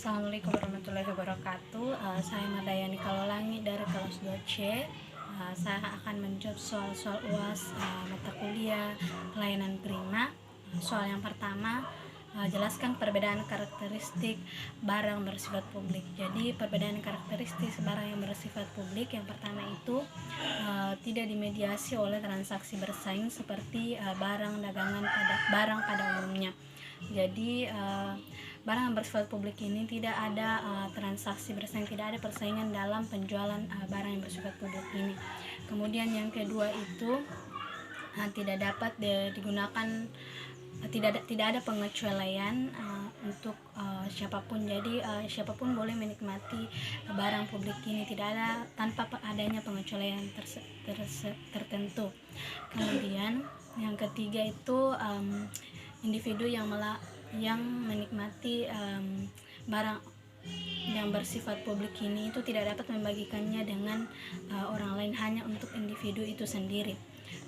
Assalamualaikum warahmatullahi wabarakatuh. Saya Mardayani Kalolangi dari kelas 2C. Saya akan menjawab soal-soal UAS mata kuliah pelayanan prima. Soal yang pertama, jelaskan perbedaan karakteristik barang bersifat publik. Jadi perbedaan karakteristik barang yang bersifat publik yang pertama itu tidak dimediasi oleh transaksi bersaing seperti barang dagangan barang pada umumnya. Jadi barang yang bersifat publik ini tidak ada transaksi bersaing, tidak ada persaingan dalam penjualan barang yang bersifat publik ini. Kemudian yang kedua itu tidak dapat digunakan, tidak ada pengecualian untuk siapapun. Jadi siapapun boleh menikmati barang publik ini, tidak ada tanpa adanya pengecualian tertentu. Kemudian yang ketiga itu individu yang menikmati barang yang bersifat publik ini itu tidak dapat membagikannya dengan orang lain, hanya untuk individu itu sendiri.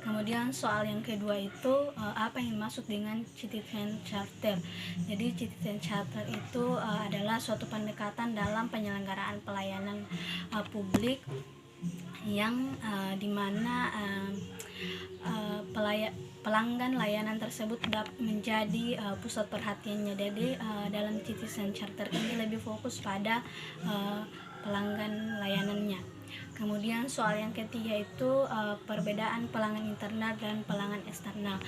Kemudian soal yang kedua itu apa yang dimaksud dengan citizen charter. Jadi citizen charter itu adalah suatu pendekatan dalam penyelenggaraan pelayanan publik yang dimana pelanggan layanan tersebut dapat menjadi pusat perhatiannya. Jadi dalam citizen charter ini lebih fokus pada pelanggan layanannya. Kemudian soal yang ketiga itu perbedaan pelanggan internal dan pelanggan eksternal.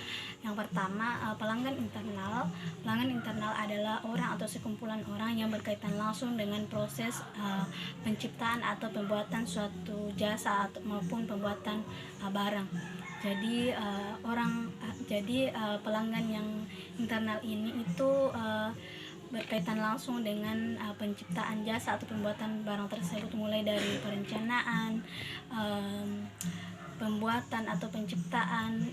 Yang pertama, pelanggan internal adalah orang atau sekumpulan orang yang berkaitan langsung dengan proses penciptaan atau pembuatan suatu jasa maupun pembuatan barang. Jadi pelanggan yang internal ini itu berkaitan langsung dengan penciptaan jasa atau pembuatan barang tersebut, mulai dari perencanaan, pembuatan atau penciptaan,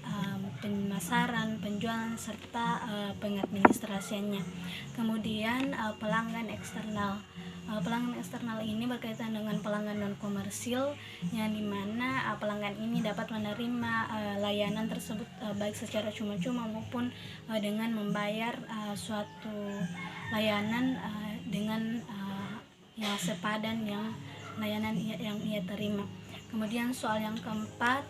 pemasaran, penjualan, serta pengadministrasiannya. Kemudian pelanggan eksternal. Pelanggan eksternal ini berkaitan dengan pelanggan non komersil, yang dimana pelanggan ini dapat menerima layanan tersebut baik secara cuma-cuma maupun dengan membayar suatu layanan dengan yang sepadan yang layanan yang ia terima. Kemudian soal yang keempat,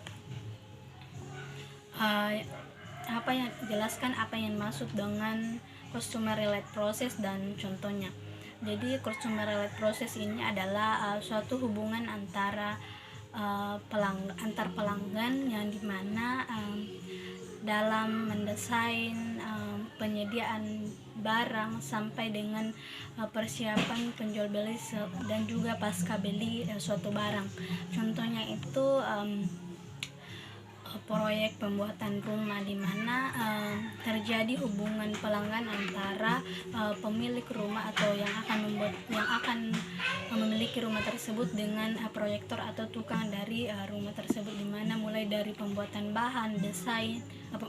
jelaskan apa yang maksud dengan customer related process dan contohnya. Jadi customer related process ini adalah suatu hubungan antar pelanggan yang dimana dalam mendesain penyediaan barang sampai dengan persiapan penjual beli dan juga pasca beli suatu barang. Contohnya itu proyek pembuatan rumah, di mana terjadi hubungan pelanggan antara pemilik rumah atau yang akan memiliki rumah tersebut dengan proyektor atau tukang dari rumah tersebut, di mana mulai dari pembuatan bahan,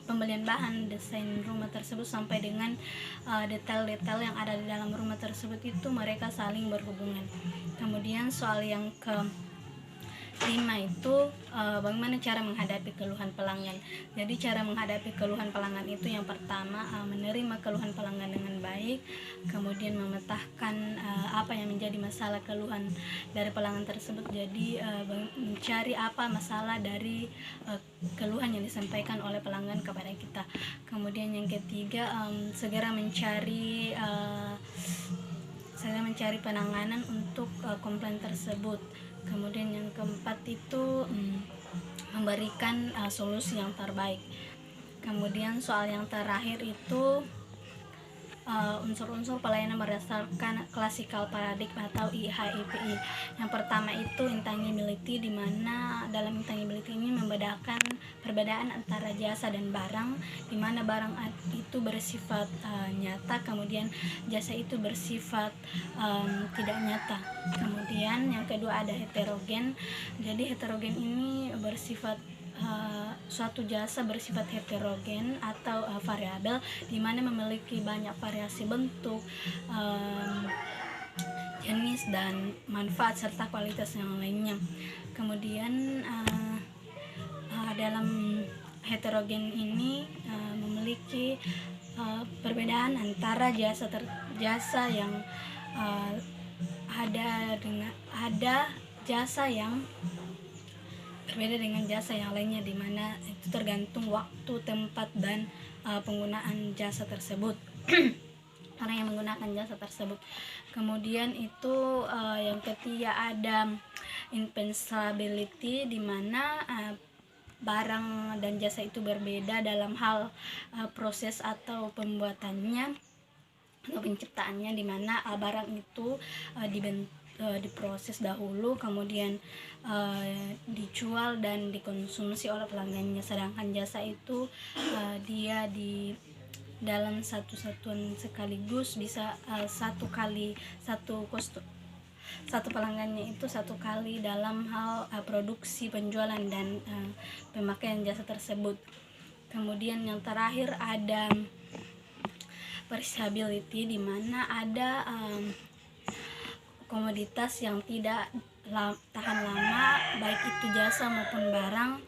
pembelian bahan, desain rumah tersebut sampai dengan detail-detail yang ada di dalam rumah tersebut itu mereka saling berhubungan. Kemudian soal yang kelima itu bagaimana cara menghadapi keluhan pelanggan. Jadi cara menghadapi keluhan pelanggan itu yang pertama menerima keluhan pelanggan dengan baik, kemudian memetakan apa yang menjadi masalah keluhan dari pelanggan tersebut. Jadi mencari apa masalah dari keluhan yang disampaikan oleh pelanggan kepada kita. Kemudian yang ketiga segera mencari penanganan untuk komplain tersebut. Kemudian yang keempat itu memberikan solusi yang terbaik. Kemudian soal yang terakhir itu unsur-unsur pelayanan berdasarkan classical paradigm atau IHIPI. Yang pertama itu intangibility, di mana dalam intangibility ini membedakan perbedaan antara jasa dan barang, di mana barang itu bersifat nyata, kemudian jasa itu bersifat tidak nyata. Kemudian yang kedua ada heterogen. Jadi heterogen ini bersifat suatu jasa bersifat heterogen atau variabel, di mana memiliki banyak variasi bentuk, jenis dan manfaat serta kualitas yang lainnya. Kemudian dalam heterogen ini memiliki perbedaan antara jasa yang uh, ada jasa yang berbeda dengan jasa yang lainnya, di mana itu tergantung waktu, tempat, dan penggunaan jasa tersebut. Orang yang menggunakan jasa tersebut. Kemudian itu yang ketiga ada invenstability, di mana barang dan jasa itu berbeda dalam hal proses atau pembuatannya atau penciptaannya, di mana barang itu diproses dahulu, kemudian dijual dan dikonsumsi oleh pelanggannya, sedangkan jasa itu dia di dalam satu satuan sekaligus, bisa satu pelanggannya itu satu kali dalam hal produksi, penjualan, dan pemakaian jasa tersebut. Kemudian yang terakhir ada perishability, di mana ada komoditas yang tidak tahan lama, baik itu jasa maupun barang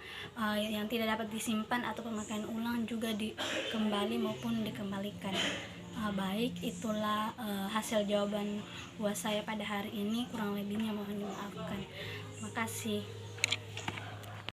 yang tidak dapat disimpan atau pemakaian ulang, juga dikembali maupun dikembalikan. Baik, itulah hasil jawaban UAS saya pada hari ini, kurang lebihnya mohon dimaafkan. Terima kasih.